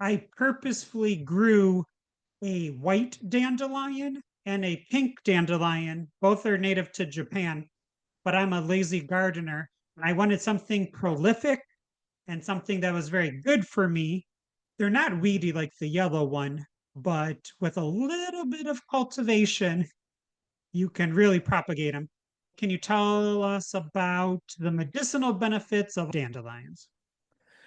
I purposefully grew a white dandelion and a pink dandelion. Both are native to Japan, but I'm a lazy gardener. And I wanted something prolific and something that was very good for me. They're not weedy like the yellow one, but with a little bit of cultivation, you can really propagate them. Can you tell us about the medicinal benefits of dandelions?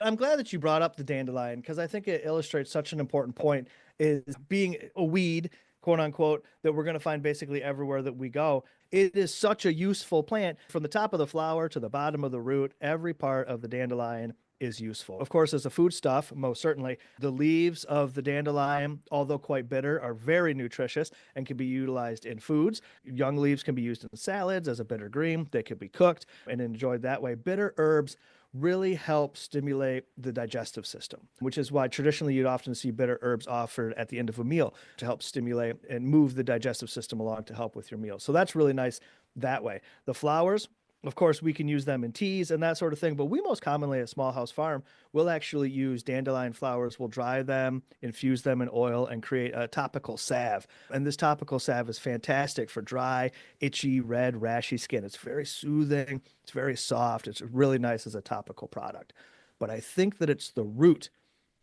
I'm glad that you brought up the dandelion because I think it illustrates such an important point is being a weed, quote unquote, that we're going to find basically everywhere that we go. It is such a useful plant from the top of the flower to the bottom of the root. Every part of the dandelion is useful. Of course, as a foodstuff, most certainly, the leaves of the dandelion, although quite bitter, are very nutritious and can be utilized in foods. Young leaves can be used in salads as a bitter green. They could be cooked and enjoyed that way. Bitter herbs really help stimulate the digestive system, which is why traditionally you'd often see bitter herbs offered at the end of a meal to help stimulate and move the digestive system along to help with your meal. So that's really nice that way. The flowers, of course, we can use them in teas and that sort of thing, but we most commonly at Small House Farm will actually use dandelion flowers. We'll dry them, infuse them in oil, and create a topical salve. And this topical salve is fantastic for dry, itchy, red, rashy skin. It's very soothing. It's very soft. It's really nice as a topical product. But I think that it's the root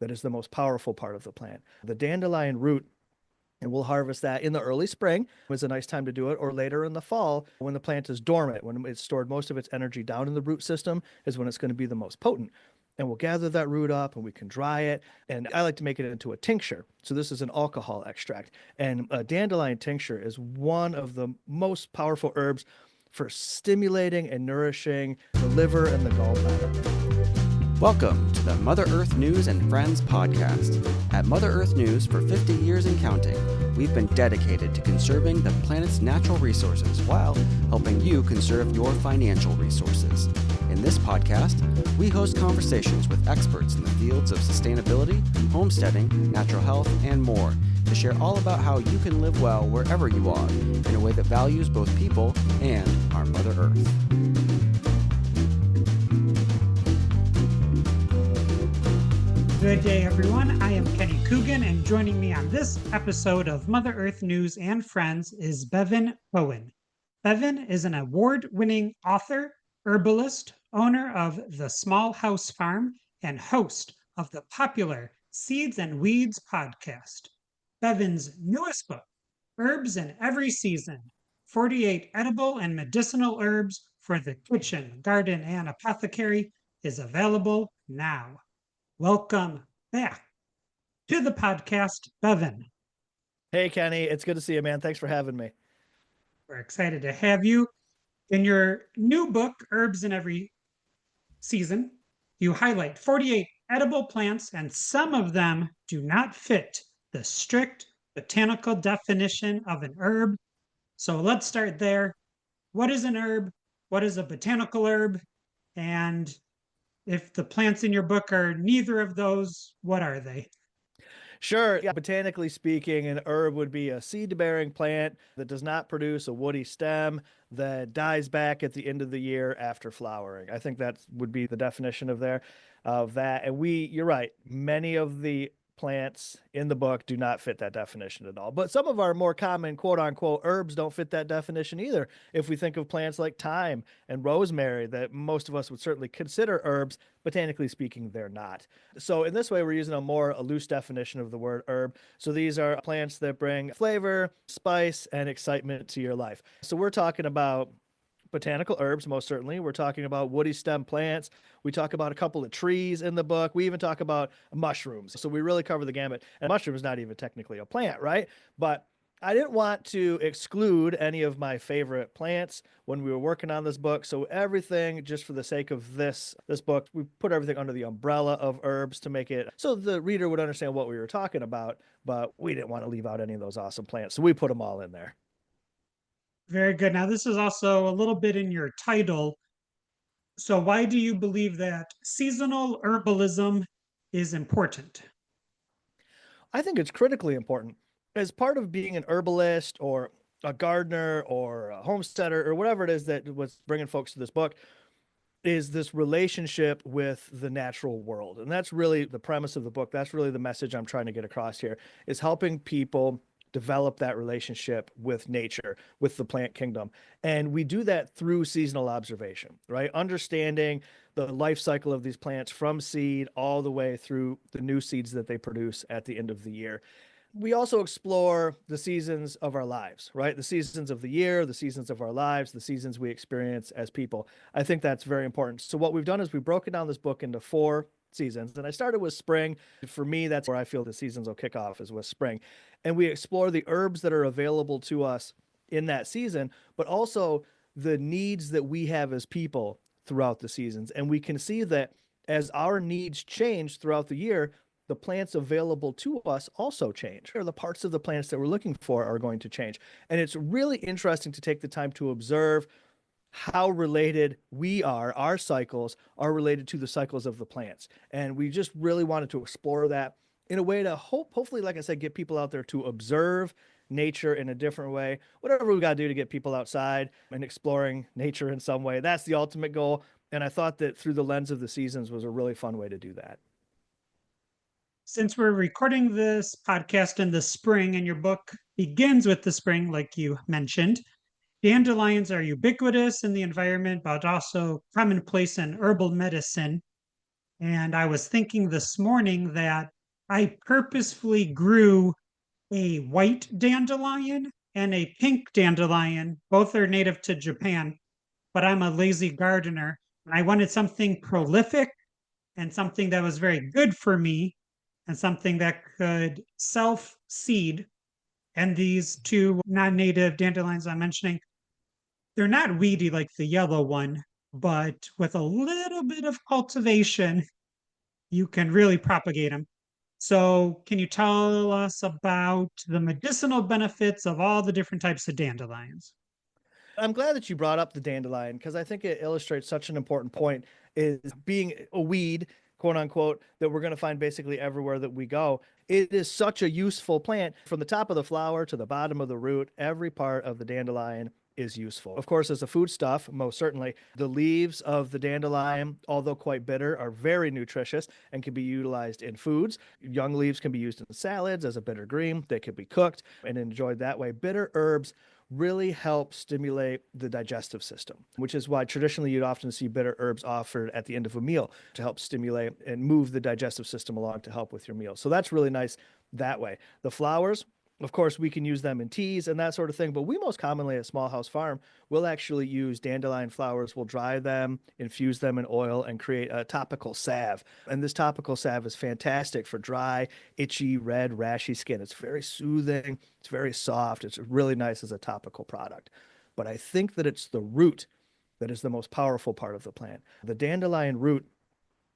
that is the most powerful part of the plant. The dandelion root, and we'll harvest that in the early spring. It's a nice time to do it, or later in the fall when the plant is dormant, when it's stored most of its energy down in the root system is when it's going to be the most potent. And we'll gather that root up and we can dry it. And I like to make it into a tincture. So this is an alcohol extract. And a dandelion tincture is one of the most powerful herbs for stimulating and nourishing the liver and the gallbladder. Welcome to the Mother Earth News and Friends podcast. At Mother Earth News for 50 years and counting, we've been dedicated to conserving the planet's natural resources while helping you conserve your financial resources. In this podcast, we host conversations with experts in the fields of sustainability, homesteading, natural health, and more to share all about how you can live well wherever you are in a way that values both people and our Mother Earth. Good day, everyone. I am Kenny Coogan, and joining me on this episode of Mother Earth News and Friends is Bevin Cohen. Bevin is an award-winning author, herbalist, owner of the Small House Farm, and host of the popular Seeds and Weeds podcast. Bevin's newest book, Herbs in Every Season, 48 Edible and Medicinal Herbs for the Kitchen, Garden, and Apothecary, is available now. Welcome back to the podcast, Bevin. Hey, Kenny. It's good to see you, man. Thanks for having me. We're excited to have you. In your new book, Herbs in Every Season, you highlight 48 edible plants, and some of them do not fit the strict botanical definition of an herb. So let's start there. What is an herb? What is a botanical herb? And if the plants in your book are neither of those, what are they? Sure. Yeah, botanically speaking, an herb would be a seed-bearing plant that does not produce a woody stem that dies back at the end of the year after flowering. I think that would be the definition of that. And you're right, many of the plants in the book do not fit that definition at all. But some of our more common quote unquote herbs don't fit that definition either. If we think of plants like thyme and rosemary that most of us would certainly consider herbs, botanically speaking, they're not. So in this way, we're using a loose definition of the word herb. So these are plants that bring flavor, spice, and excitement to your life. So we're talking about botanical herbs, most certainly. We're talking about woody stem plants. We talk about a couple of trees in the book. We even talk about mushrooms. So we really cover the gamut. And mushroom is not even technically a plant, right? But I didn't want to exclude any of my favorite plants when we were working on this book. So everything, just for the sake of this book, we put everything under the umbrella of herbs to make it so the reader would understand what we were talking about. But we didn't want to leave out any of those awesome plants. So we put them all in there. Very good. Now, this is also a little bit in your title. So, why do you believe that seasonal herbalism is important? I think it's critically important. As part of being an herbalist or a gardener or a homesteader or whatever it is that was bringing folks to this book, is this relationship with the natural world. And that's really the premise of the book. That's really the message I'm trying to get across here, is helping people develop that relationship with nature, with the plant kingdom. And we do that through seasonal observation, right? Understanding the life cycle of these plants from seed all the way through the new seeds that they produce at the end of the year. We also explore the seasons of our lives, right? The seasons of the year, the seasons of our lives, the seasons we experience as people. I think that's very important. So what we've done is we've broken down this book into 4 seasons. And I started with spring. For me, that's where I feel the seasons will kick off, is with spring. And we explore the herbs that are available to us in that season, but also the needs that we have as people throughout the seasons. And we can see that as our needs change throughout the year, the plants available to us also change, or the parts of the plants that we're looking for are going to change. And it's really interesting to take the time to observe how related we are, our cycles are related to the cycles of the plants. And we just really wanted to explore that in a way to hopefully, like I said, get people out there to observe nature in a different way. Whatever we got to do to get people outside and exploring nature in some way, that's the ultimate goal. And I thought that through the lens of the seasons was a really fun way to do that. Since we're recording this podcast in the spring and your book begins with the spring, like you mentioned, dandelions are ubiquitous in the environment, but also commonplace in herbal medicine. And I was thinking this morning that I purposefully grew a white dandelion and a pink dandelion. Both are native to Japan, but I'm a lazy gardener. And I wanted something prolific and something that was very good for me and something that could self-seed. And these 2 non-native dandelions I'm mentioning, they're not weedy like the yellow one, but with a little bit of cultivation, you can really propagate them. So can you tell us about the medicinal benefits of all the different types of dandelions? I'm glad that you brought up the dandelion, because I think it illustrates such an important point, is being a weed, quote unquote, that we're going to find basically everywhere that we go. It is such a useful plant. From the top of the flower to the bottom of the root, every part of the dandelion is useful. Of course, as a foodstuff, most certainly. The leaves of the dandelion, although quite bitter, are very nutritious and can be utilized in foods. Young leaves can be used in salads as a bitter green. They can be cooked and enjoyed that way. Bitter herbs really help stimulate the digestive system, which is why traditionally you'd often see bitter herbs offered at the end of a meal to help stimulate and move the digestive system along to help with your meal. So that's really nice that way. The flowers, of course, we can use them in teas and that sort of thing, but we most commonly at Small House Farm will actually use dandelion flowers. We'll dry them, infuse them in oil, and create a topical salve. And this topical salve is fantastic for dry, itchy, red, rashy skin. It's very soothing. It's very soft. It's really nice as a topical product. But I think that it's the root that is the most powerful part of the plant. The dandelion root,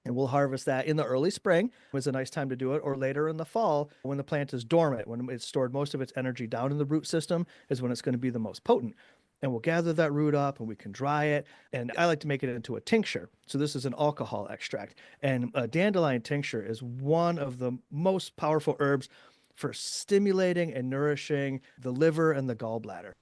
and we'll harvest that in the early spring. It's a nice time to do it, or later in the fall when the plant is dormant, when it's stored most of its energy down in the root system, is when it's going to be the most potent. And we'll gather that root up and we can dry it. And I like to make it into a tincture. So this is an alcohol extract. And a dandelion tincture is one of the most powerful herbs for stimulating and nourishing the liver and the gallbladder.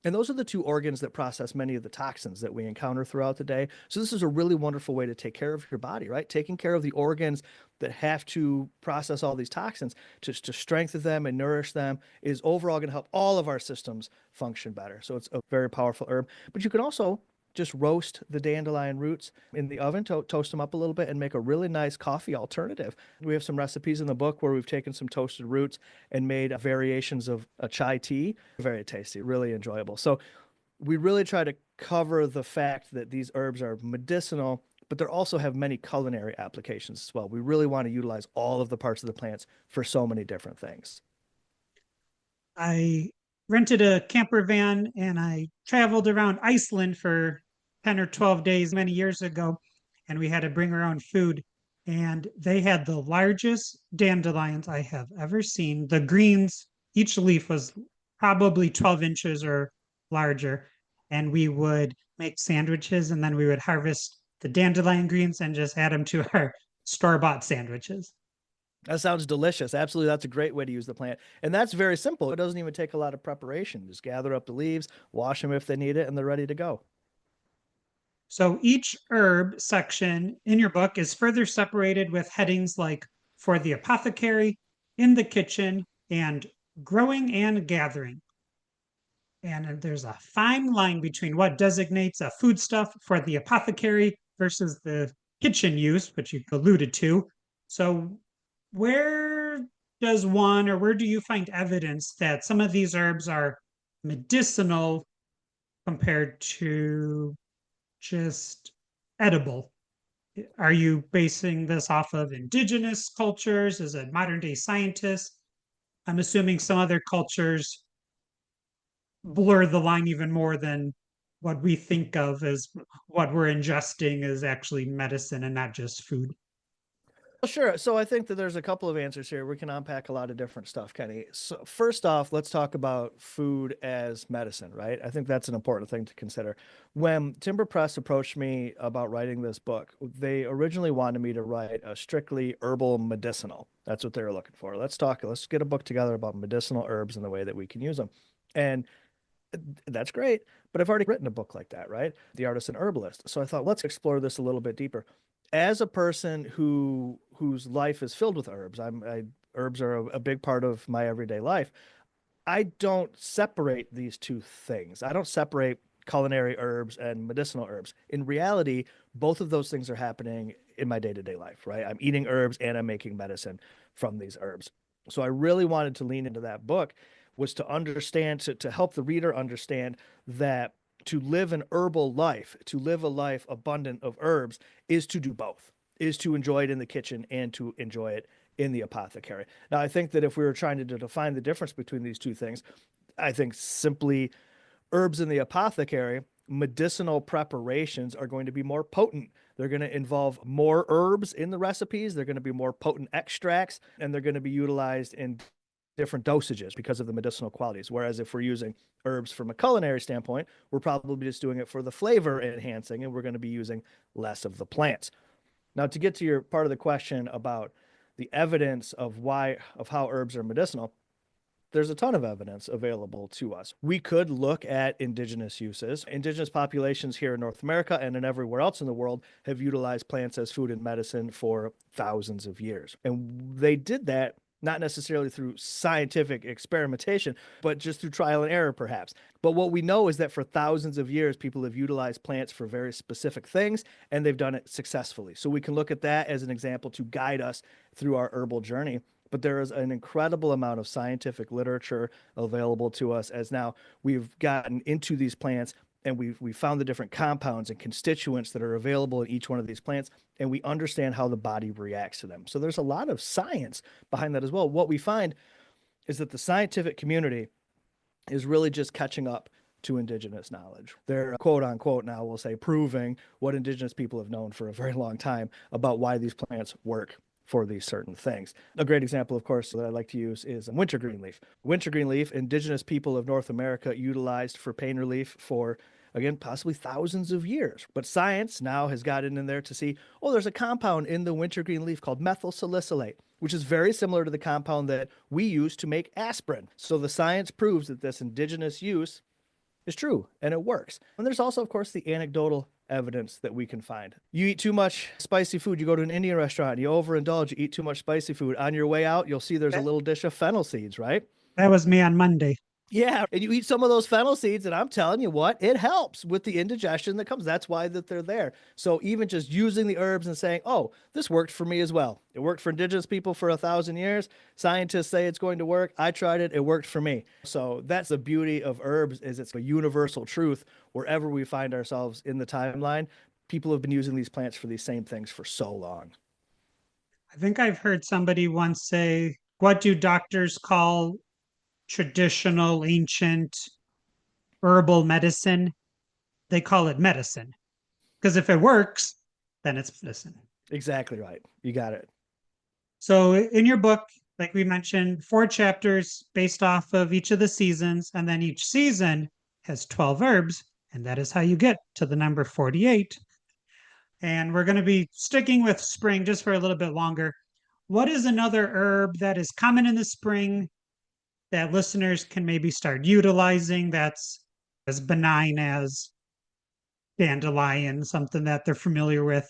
And those are the 2 organs that process many of the toxins that we encounter throughout the day. So this is a really wonderful way to take care of your body, right? Taking care of the organs that have to process all these toxins to strengthen them and nourish them is overall going to help all of our systems function better. So it's a very powerful herb. But you can also just roast the dandelion roots in the oven, toast them up a little bit, and make a really nice coffee alternative. We have some recipes in the book where we've taken some toasted roots and made variations of a chai tea. Very tasty, really enjoyable. So we really try to cover the fact that these herbs are medicinal, but they also have many culinary applications as well. We really want to utilize all of the parts of the plants for so many different things. I rented a camper van and I traveled around Iceland for 10 or 12 days many years ago, and we had to bring our own food. And they had the largest dandelions I have ever seen. The greens, each leaf was probably 12 inches or larger. And we would make sandwiches and then we would harvest the dandelion greens and just add them to our store-bought sandwiches. That sounds delicious. Absolutely. That's a great way to use the plant. And that's very simple. It doesn't even take a lot of preparation. Just gather up the leaves, wash them if they need it, and they're ready to go. So each herb section in your book is further separated with headings like for the apothecary, in the kitchen, and growing and gathering. And there's a fine line between what designates a foodstuff for the apothecary versus the kitchen use, which you alluded to. So, where does one or where do you find evidence that some of these herbs are medicinal compared to just edible? Are you basing this off of indigenous cultures? Is it modern day scientists? I'm assuming some other cultures blur the line even more than what we think of as what we're ingesting is actually medicine and not just food. Well, sure. So I think that there's a couple of answers here. We can unpack a lot of different stuff, Kenny. So first off, let's talk about food as medicine, right? I think that's an important thing to consider. When Timber Press approached me about writing this book, they originally wanted me to write a strictly herbal medicinal. That's what they were looking for. Let's get a book together about medicinal herbs and the way that we can use them. And that's great, but I've already written a book like that, right? The Artisan Herbalist. So I thought, let's explore this a little bit deeper. As a person whose life is filled with herbs, herbs are a big part of my everyday life. I don't separate these two things. I don't separate culinary herbs and medicinal herbs. In reality, both of those things are happening in my day-to-day life, right? I'm eating herbs and I'm making medicine from these herbs. So I really wanted to lean into that book was to understand, to help the reader understand that to live an herbal life, to live a life abundant of herbs, is to do both, is to enjoy it in the kitchen and to enjoy it in the apothecary. Now, I think that if we were trying to define the difference between these two things, I think simply herbs in the apothecary, medicinal preparations are going to be more potent. They're going to involve more herbs in the recipes. They're going to be more potent extracts, and they're going to be utilized in different dosages because of the medicinal qualities. Whereas if we're using herbs from a culinary standpoint, we're probably just doing it for the flavor enhancing, and we're going to be using less of the plants. Now, to get to your part of the question about the evidence of how herbs are medicinal, there's a ton of evidence available to us. We could look at indigenous uses. Indigenous populations here in North America and in everywhere else in the world have utilized plants as food and medicine for thousands of years. And they did that not necessarily through scientific experimentation, but just through trial and error, perhaps. But what we know is that for thousands of years, people have utilized plants for very specific things, and they've done it successfully. So we can look at that as an example to guide us through our herbal journey. But there is an incredible amount of scientific literature available to us as now we've gotten into these plants and we found the different compounds and constituents that are available in each one of these plants, and we understand how the body reacts to them. So there's a lot of science behind that as well. What we find is that the scientific community is really just catching up to indigenous knowledge. They're quote unquote now we'll say proving what indigenous people have known for a very long time about why these plants work for these certain things. A great example, of course, that I like to use is wintergreen leaf. Wintergreen leaf, indigenous people of North America utilized for pain relief for, again, possibly thousands of years. But science now has gotten in there to see, oh, there's a compound in the wintergreen leaf called methyl salicylate, which is very similar to the compound that we use to make aspirin. So the science proves that this indigenous use is true and it works. And there's also, of course, the anecdotal evidence that we can find. You eat too much spicy food, you go to an Indian restaurant, you overindulge, you eat too much spicy food. On your way out, you'll see there's a little dish of fennel seeds, right? That was me on Monday. Yeah, and you eat some of those fennel seeds, and I'm telling you what, it helps with the indigestion that comes. That's why that they're there. So even just using the herbs and saying, oh, this worked for me as well. It worked for indigenous people for 1,000 years. Scientists say it's going to work. I tried it. It worked for me. So that's the beauty of herbs, is it's a universal truth wherever we find ourselves in the timeline. People have been using these plants for these same things for so long. I think I've heard somebody once say, what do doctors call traditional ancient herbal medicine? They call it medicine, because if it works, then it's medicine. Exactly right. You got it. So in your book, like we mentioned, 4 chapters based off of each of the seasons, and then each season has 12 herbs, and that is how you get to the number 48. And we're going to be sticking with spring just for a little bit longer. What is another herb that is common in the spring that listeners can maybe start utilizing that's as benign as dandelion, something that they're familiar with.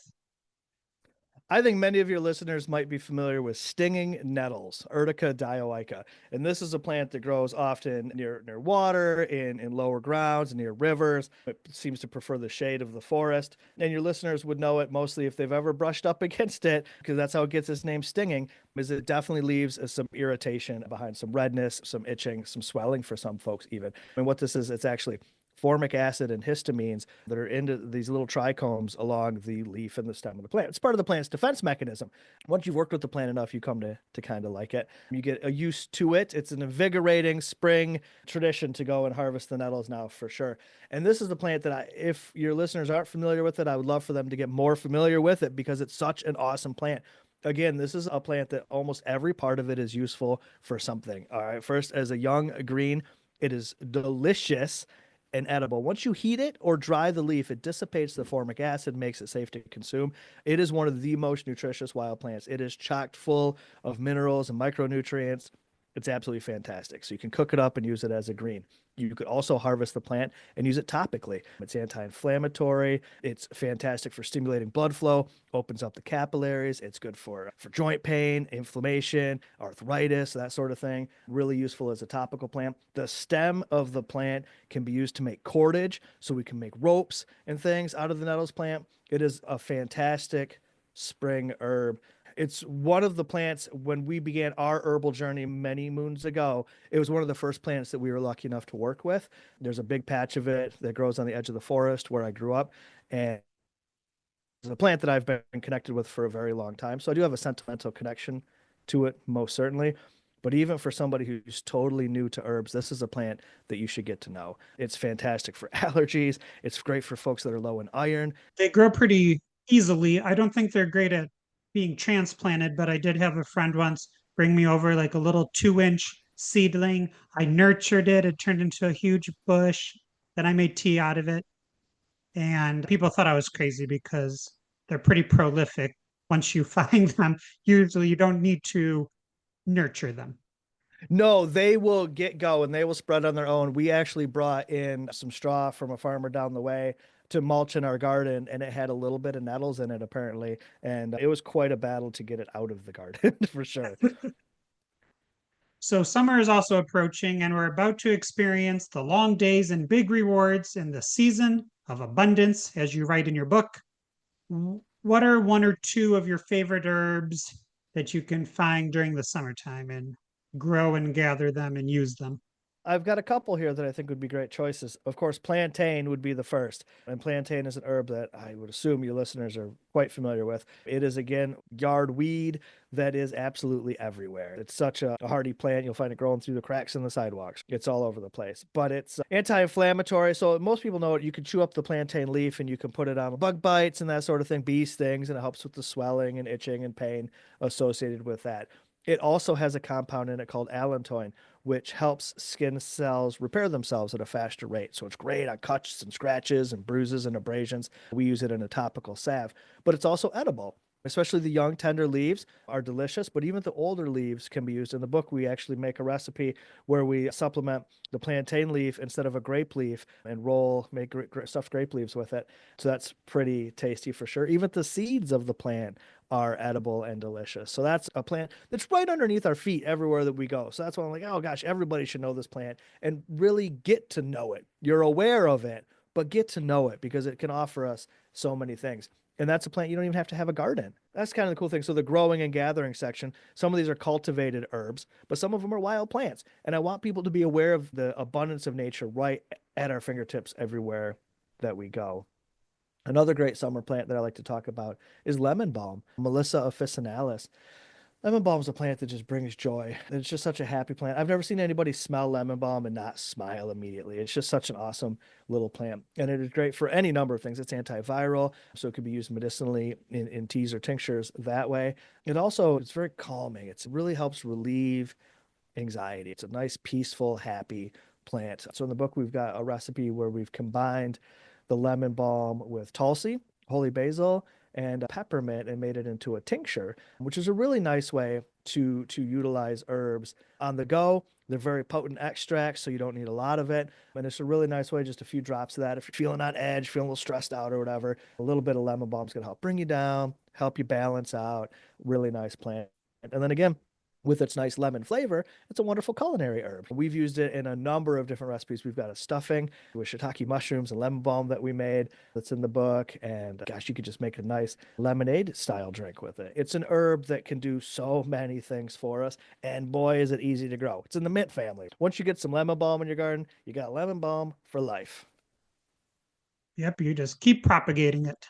I think many of your listeners might be familiar with stinging nettles, Urtica dioica. And this is a plant that grows often near water, in lower grounds, near rivers. It seems to prefer the shade of the forest. And your listeners would know it mostly if they've ever brushed up against it, because that's how it gets its name stinging, is it definitely leaves some irritation behind, some redness, some itching, some swelling for some folks even. And what this is, it's actually formic acid and histamines that are into these little trichomes along the leaf and the stem of the plant. It's part of the plant's defense mechanism. Once you've worked with the plant enough, you come to kind of like it. You get used to it. It's an invigorating spring tradition to go and harvest the nettles now for sure. And this is the plant that if your listeners aren't familiar with it, I would love for them to get more familiar with it because it's such an awesome plant. Again, this is a plant that almost every part of it is useful for something. All right. First, as a young green, it is delicious and edible. Once you heat it or dry the leaf, it dissipates the formic acid, makes it safe to consume. It is one of the most nutritious wild plants. It is chock full of minerals and micronutrients. It's absolutely fantastic. So you can cook it up and use it as a green. You could also harvest the plant and use it topically. It's anti-inflammatory. It's fantastic for stimulating blood flow, opens up the capillaries. It's good for joint pain, inflammation, arthritis, that sort of thing. Really useful as a topical plant. The stem of the plant can be used to make cordage, so we can make ropes and things out of the nettles plant. It is a fantastic spring herb. It's one of the plants when we began our herbal journey many moons ago. It was one of the first plants that we were lucky enough to work with. There's a big patch of it that grows on the edge of the forest where I grew up. And it's a plant that I've been connected with for a very long time. So I do have a sentimental connection to it, most certainly. But even for somebody who's totally new to herbs, this is a plant that you should get to know. It's fantastic for allergies. It's great for folks that are low in iron. They grow pretty easily. I don't think they're great at being transplanted, but I did have a friend once bring me over like a little 2-inch seedling. I nurtured it. It turned into a huge bush. Then I made tea out of it. And people thought I was crazy because they're pretty prolific. Once you find them, usually you don't need to nurture them. No, they will get going. They will spread on their own. We actually brought in some straw from a farmer down the way to mulch in our garden, and it had a little bit of nettles in it, apparently. And it was quite a battle to get it out of the garden for sure. So, summer is also approaching, and we're about to experience the long days and big rewards in the season of abundance, as you write in your book. What are one or two of your favorite herbs that you can find during the summertime and grow and gather them and use them? I've got a couple here that I think would be great choices. Of course, plantain would be the first. And plantain is an herb that I would assume your listeners are quite familiar with. It is, again, yard weed that is absolutely everywhere. It's such a hardy plant. You'll find it growing through the cracks in the sidewalks. It's all over the place. But it's anti-inflammatory. So most people know it. You can chew up the plantain leaf and you can put it on bug bites and that sort of thing, bee stings, and it helps with the swelling and itching and pain associated with that. It also has a compound in it called allantoin, which helps skin cells repair themselves at a faster rate. So it's great on cuts and scratches and bruises and abrasions. We use it in a topical salve, but it's also edible. Especially the young, tender leaves are delicious, but even the older leaves can be used. In the book, we actually make a recipe where we supplement the plantain leaf instead of a grape leaf and make stuffed grape leaves with it. So that's pretty tasty for sure. Even the seeds of the plant are edible and delicious. So that's a plant that's right underneath our feet everywhere that we go. So that's why I'm like, oh gosh, everybody should know this plant and really get to know it. You're aware of it, but get to know it because it can offer us so many things. And that's a plant you don't even have to have a garden. That's kind of the cool thing. So the growing and gathering section, some of these are cultivated herbs, but some of them are wild plants. And I want people to be aware of the abundance of nature right at our fingertips everywhere that we go. Another great summer plant that I like to talk about is lemon balm, Melissa officinalis. Lemon balm is a plant that just brings joy. It's just such a happy plant. I've never seen anybody smell lemon balm and not smile immediately. It's just such an awesome little plant. And it is great for any number of things. It's antiviral, so it can be used medicinally in teas or tinctures that way. It's very calming. It really helps relieve anxiety. It's a nice, peaceful, happy plant. So in the book, we've got a recipe where we've combined the lemon balm with tulsi, holy basil, and peppermint and made it into a tincture, which is a really nice way to utilize herbs on the go. They're very potent extracts, so you don't need a lot of it. And it's a really nice way, just a few drops of that. If you're feeling on edge, feeling a little stressed out or whatever, a little bit of lemon balm is going to help bring you down, help you balance out. Really nice plant. And then again, with its nice lemon flavor, it's a wonderful culinary herb. We've used it in a number of different recipes. We've got a stuffing with shiitake mushrooms and lemon balm that we made that's in the book. And gosh, you could just make a nice lemonade style drink with it. It's an herb that can do so many things for us. And boy, is it easy to grow. It's in the mint family. Once you get some lemon balm in your garden, you got lemon balm for life. Yep, you just keep propagating it.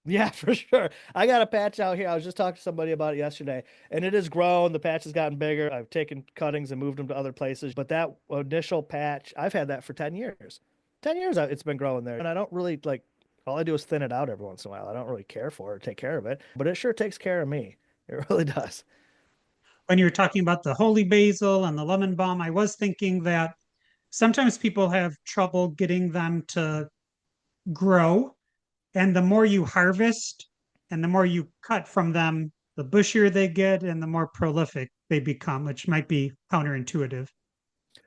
Yeah, for sure. I got a patch out here. I was just talking to somebody about it yesterday, and it has grown. The patch has gotten bigger. I've taken cuttings and moved them to other places, but that initial patch, I've had that for 10 years. 10 years it's been growing there, and I don't really like, all I do is thin it out every once in a while. I don't really care for it, take care of it, but it sure takes care of me. It really does. When you were talking about the holy basil and the lemon balm, I was thinking that sometimes people have trouble getting them to grow. And the more you harvest and the more you cut from them, the bushier they get and the more prolific they become, which might be counterintuitive.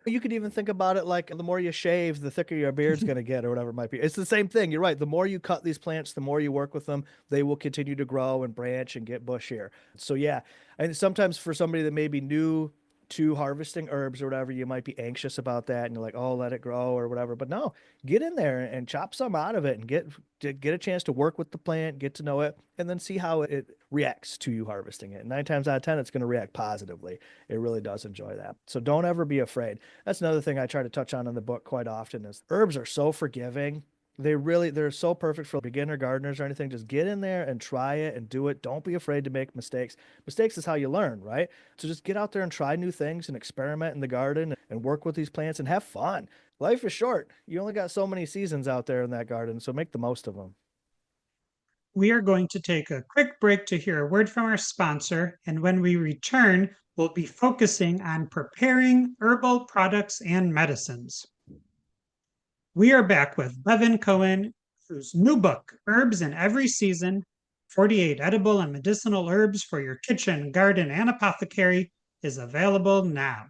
You could even think about it like the more you shave, the thicker your beard's going to get or whatever it might be. It's the same thing. You're right. The more you cut these plants, the more you work with them, they will continue to grow and branch and get bushier. So yeah, and sometimes for somebody that may be new to harvesting herbs or whatever, you might be anxious about that and you're like, oh, let it grow or whatever. But no, get in there and chop some out of it and get a chance to work with the plant, get to know it, and then see how it reacts to you harvesting it. 9 times out of 10, it's going to react positively. It really does enjoy that. So don't ever be afraid. That's another thing I try to touch on in the book quite often is herbs are so forgiving. They're so perfect for beginner gardeners or anything. Just get in there and try it and do it. Don't be afraid to make mistakes. Mistakes is how you learn, right? So just get out there and try new things and experiment in the garden and work with these plants and have fun. Life is short. You only got so many seasons out there in that garden, so make the most of them. We are going to take a quick break to hear a word from our sponsor. And when we return, we'll be focusing on preparing herbal products and medicines. We are back with Bevin Cohen, whose new book, Herbs in Every Season 48 Edible and Medicinal Herbs for Your Kitchen, Garden, and Apothecary, is available now.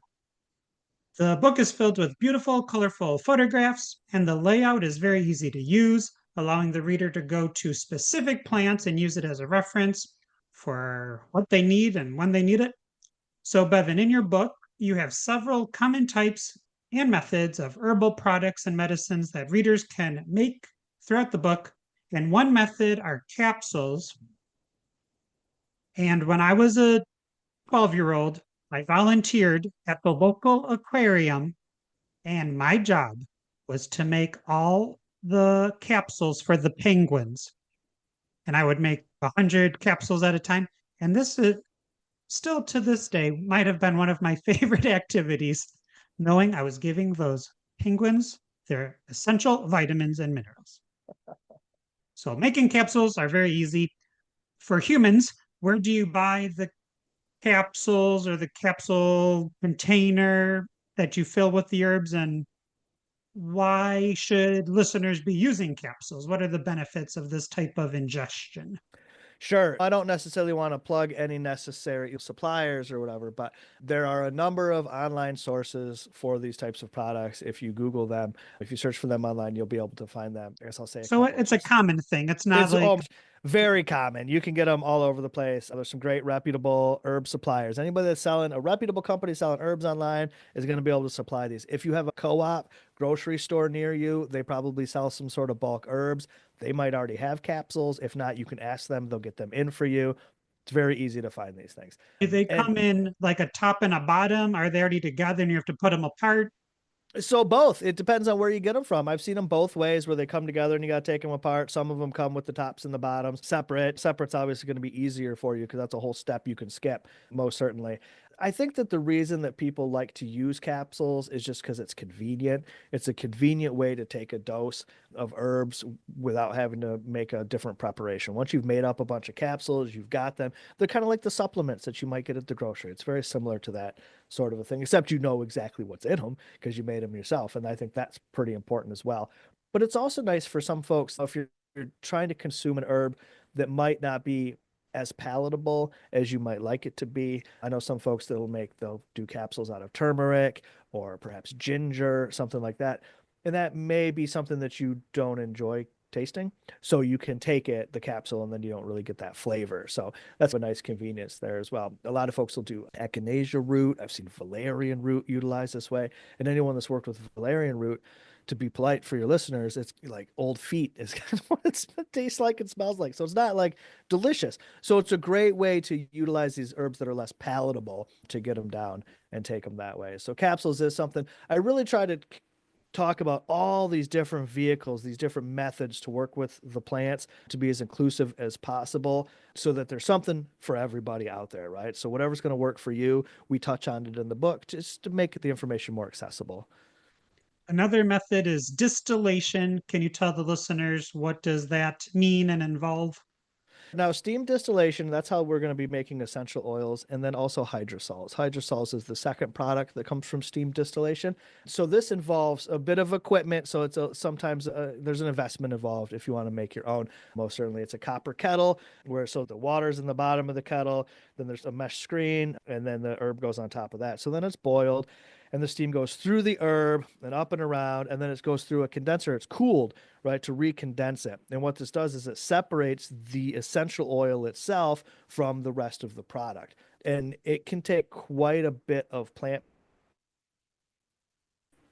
The book is filled with beautiful, colorful photographs, and the layout is very easy to use, allowing the reader to go to specific plants and use it as a reference for what they need and when they need it. So, Bevin, in your book, you have several common types and methods of herbal products and medicines that readers can make throughout the book. And one method are capsules. And when I was a 12-year-old, I volunteered at the local aquarium, and my job was to make all the capsules for the penguins. And I would make 100 capsules at a time. And this is still to this day might have been one of my favorite activities, knowing I was giving those penguins their essential vitamins and minerals. So making capsules are very easy. For humans, where do you buy the capsules or the capsule container that you fill with the herbs, and why should listeners be using capsules? What are the benefits of this type of ingestion? Sure. I don't necessarily want to plug any necessary suppliers or whatever, but there are a number of online sources for these types of products. If you Google them, if you search for them online, you'll be able to find them. I guess I'll say so it's a common thing. It's not very common. You can get them all over the place. There's some great reputable herb suppliers. Anybody that's selling a reputable company selling herbs online is going to be able to supply these. If you have a co-op grocery store near you, they probably sell some sort of bulk herbs. They might already have capsules. If not, you can ask them. They'll get them in for you. It's very easy to find these things. Do they come in like a top and a bottom? Are they already together and you have to put them apart? So both. It depends on where you get them from. I've seen them both ways where they come together and you got to take them apart. Some of them come with the tops and the bottoms separate. Separate's obviously going to be easier for you because that's a whole step you can skip, most certainly. I think that the reason that people like to use capsules is just because it's convenient. It's a convenient way to take a dose of herbs without having to make a different preparation. Once you've made up a bunch of capsules, you've got them. They're kind of like the supplements that you might get at the grocery. It's very similar to that sort of a thing, except you know exactly what's in them because you made them yourself. And I think that's pretty important as well. But it's also nice for some folks, if you're trying to consume an herb that might not be as palatable as you might like it to be. I know some folks they'll do capsules out of turmeric or perhaps ginger, something like that. And that may be something that you don't enjoy tasting. So you can take the capsule, and then you don't really get that flavor. So that's a nice convenience there as well. A lot of folks will do echinacea root. I've seen valerian root utilized this way. And anyone that's worked with valerian root, to be polite for your listeners, it's like old feet is kind of what it tastes like and smells like. So it's not like delicious. So it's a great way to utilize these herbs that are less palatable to get them down and take them that way. So capsules is something I really try to talk about, all these different vehicles, these different methods to work with the plants to be as inclusive as possible so that there's something for everybody out there, right? So whatever's going to work for you, we touch on it in the book just to make the information more accessible. Another method is distillation. Can you tell the listeners what does that mean and involve? Now, steam distillation, that's how we're going to be making essential oils, and then also hydrosols. Hydrosols is the second product that comes from steam distillation. So this involves a bit of equipment. So sometimes there's an investment involved if you want to make your own. Most certainly it's a copper kettle so the water's in the bottom of the kettle, then there's a mesh screen, and then the herb goes on top of that. So then it's boiled, and the steam goes through the herb and up and around, and then it goes through a condenser. It's cooled, right, to recondense it. And what this does is it separates the essential oil itself from the rest of the product. And it can take quite a bit of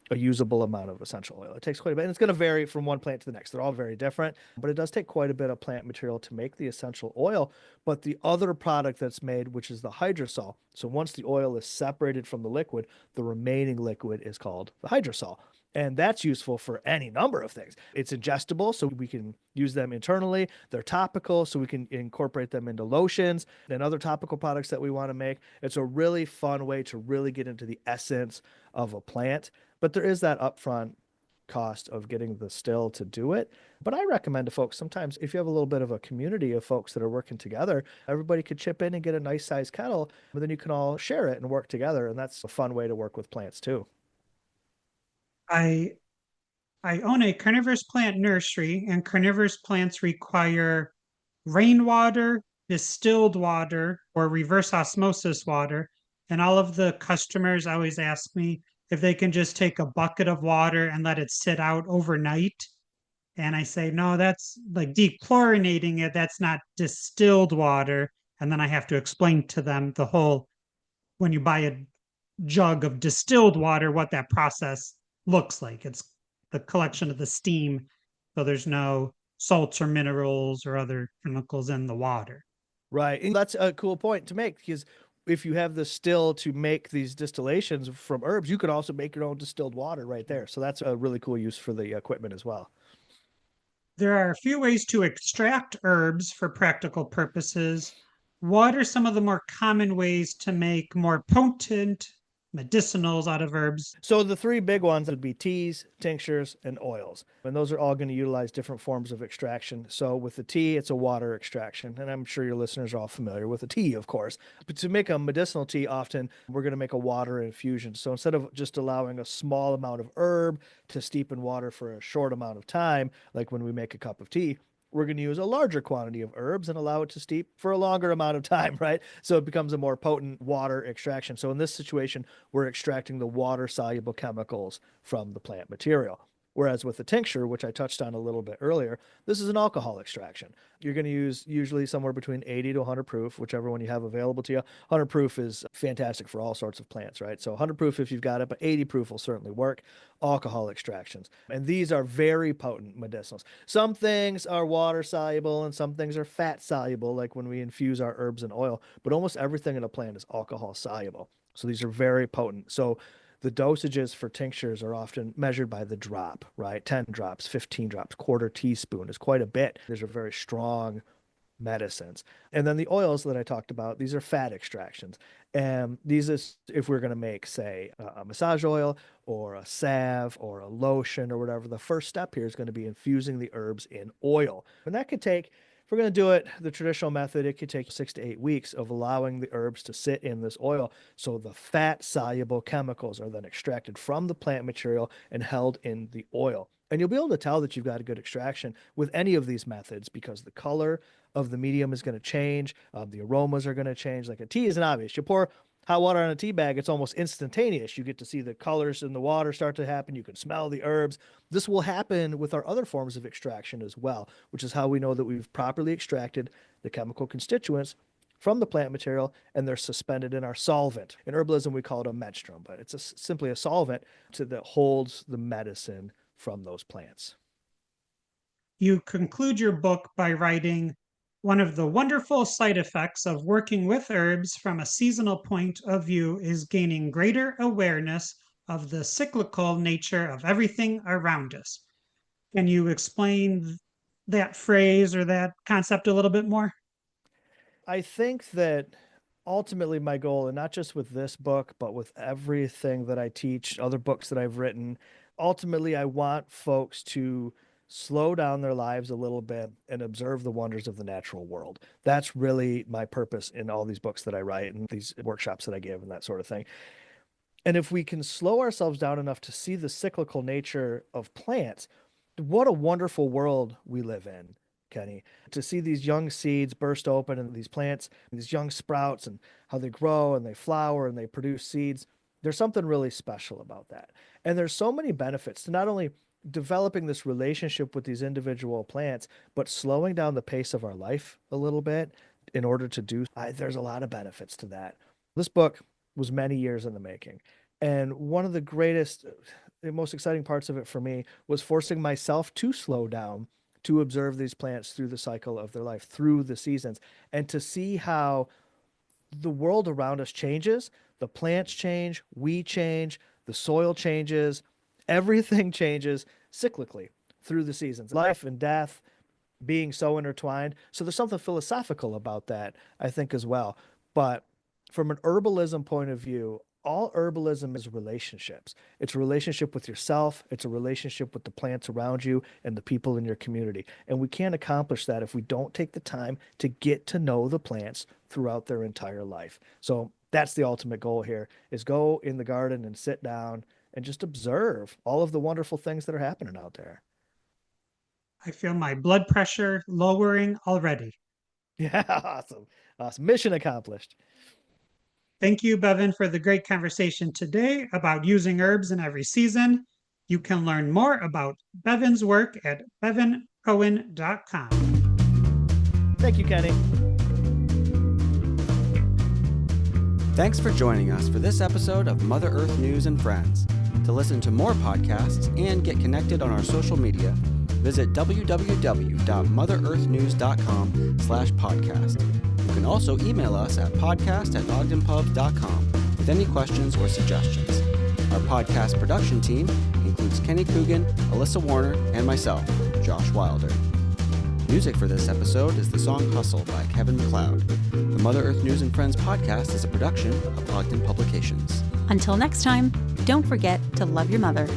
a usable amount of essential oil. It takes quite a bit, and it's going to vary from one plant to the next. They're all very different, but it does take quite a bit of plant material to make the essential oil. But the other product that's made, which is the hydrosol, so once the oil is separated from the liquid, the remaining liquid is called the hydrosol. And that's useful for any number of things. It's ingestible, so we can use them internally. They're topical, so we can incorporate them into lotions and other topical products that we want to make. It's a really fun way to really get into the essence of a plant. But there is that upfront cost of getting the still to do it. But I recommend to folks, sometimes if you have a little bit of a community of folks that are working together, everybody could chip in and get a nice sized kettle, but then you can all share it and work together. And that's a fun way to work with plants too. I I own a carnivorous plant nursery, and carnivorous plants require rainwater, distilled water, or reverse osmosis water. And all of the customers always ask me if they can just take a bucket of water and let it sit out overnight. And I say, no, that's like dechlorinating it. That's not distilled water. And then I have to explain to them the whole, when you buy a jug of distilled water, what that process looks like. It's the collection of the steam. So there's no salts or minerals or other chemicals in the water. Right. And that's a cool point to make, because if you have the still to make these distillations from herbs, you could also make your own distilled water right there. So that's a really cool use for the equipment as well. There are a few ways to extract herbs for practical purposes. What are some of the more common ways to make more potent medicinals out of herbs? So the three big ones would be teas, tinctures, and oils. And those are all going to utilize different forms of extraction. So with the tea, it's a water extraction. And I'm sure your listeners are all familiar with the tea, of course. But to make a medicinal tea, often we're going to make a water infusion. So instead of just allowing a small amount of herb to steep in water for a short amount of time, like when we make a cup of tea, we're going to use a larger quantity of herbs and allow it to steep for a longer amount of time, right? So it becomes a more potent water extraction. So in this situation, we're extracting the water-soluble chemicals from the plant material. Whereas with the tincture, which I touched on a little bit earlier, this is an alcohol extraction. You're going to use usually somewhere between 80 to 100 proof, whichever one you have available to you. 100 proof is fantastic for all sorts of plants, right? So 100 proof if you've got it, but 80 proof will certainly work. Alcohol extractions. And these are very potent medicinals. Some things are water soluble and some things are fat soluble, like when we infuse our herbs in oil, but almost everything in a plant is alcohol soluble. So these are very potent. So the dosages for tinctures are often measured by the drop, right? 10 drops, 15 drops, quarter teaspoon is quite a bit. These are very strong medicines. And then the oils that I talked about, these are fat extractions. And these is if we're going to make, say, a massage oil or a salve or a lotion or whatever, the first step here is going to be infusing the herbs in oil. And that could take, if we're going to do it the traditional method, it could take 6 to 8 weeks of allowing the herbs to sit in this oil. So the fat soluble chemicals are then extracted from the plant material and held in the oil. And you'll be able to tell that you've got a good extraction with any of these methods because the color of the medium is going to change. The aromas are going to change. Like a tea isn't obvious. You pour hot water on a tea bag, it's almost instantaneous. You get to see the colors in the water start to happen. You can smell the herbs. This will happen with our other forms of extraction as well, which is how we know that we've properly extracted the chemical constituents from the plant material, and they're suspended in our solvent. In herbalism, we call it a menstruum, but it's simply a solvent that holds the medicine from those plants. You conclude your book by writing, one of the wonderful side effects of working with herbs from a seasonal point of view is gaining greater awareness of the cyclical nature of everything around us. Can you explain that phrase or that concept a little bit more? I think that ultimately my goal, and not just with this book, but with everything that I teach, other books that I've written, ultimately I want folks to slow down their lives a little bit and observe the wonders of the natural world. That's really my purpose in all these books that I write and these workshops that I give and that sort of thing. And if we can slow ourselves down enough to see the cyclical nature of plants, what a wonderful world we live in, Kenny. To see these young seeds burst open and these plants, these young sprouts, and how they grow and they flower and they produce seeds. There's something really special about that. And there's so many benefits to not only developing this relationship with these individual plants, but slowing down the pace of our life a little bit in order to do. There's a lot of benefits to that. This book was many years in the making. And one of the greatest, the most exciting parts of it for me was forcing myself to slow down, to observe these plants through the cycle of their life, through the seasons, and to see how the world around us changes. The plants change, we change, the soil changes, everything changes cyclically through the seasons. Life and death being so intertwined. So there's something philosophical about that, I think, as well. But from an herbalism point of view, all herbalism is relationships. It's a relationship with yourself. It's a relationship with the plants around you and the people in your community. And we can't accomplish that if we don't take the time to get to know the plants throughout their entire life. So that's the ultimate goal here, is go in the garden and sit down and just observe all of the wonderful things that are happening out there. I feel my blood pressure lowering already. Yeah, awesome. Awesome. Mission accomplished. Thank you, Bevin, for the great conversation today about using herbs in every season. You can learn more about Bevin's work at bevincohen.com. Thank you, Kenny. Thanks for joining us for this episode of Mother Earth News and Friends. To listen to more podcasts and get connected on our social media, visit www.motherearthnews.com/podcast. You can also email us at podcast@ogdenpub.com with any questions or suggestions. Our podcast production team includes Kenny Coogan, Alyssa Warner, and myself, Josh Wilder. Music for this episode is the song Hustle by Kevin MacLeod. The Mother Earth News and Friends podcast is a production of Ogden Publications. Until next time, don't forget to love your mother.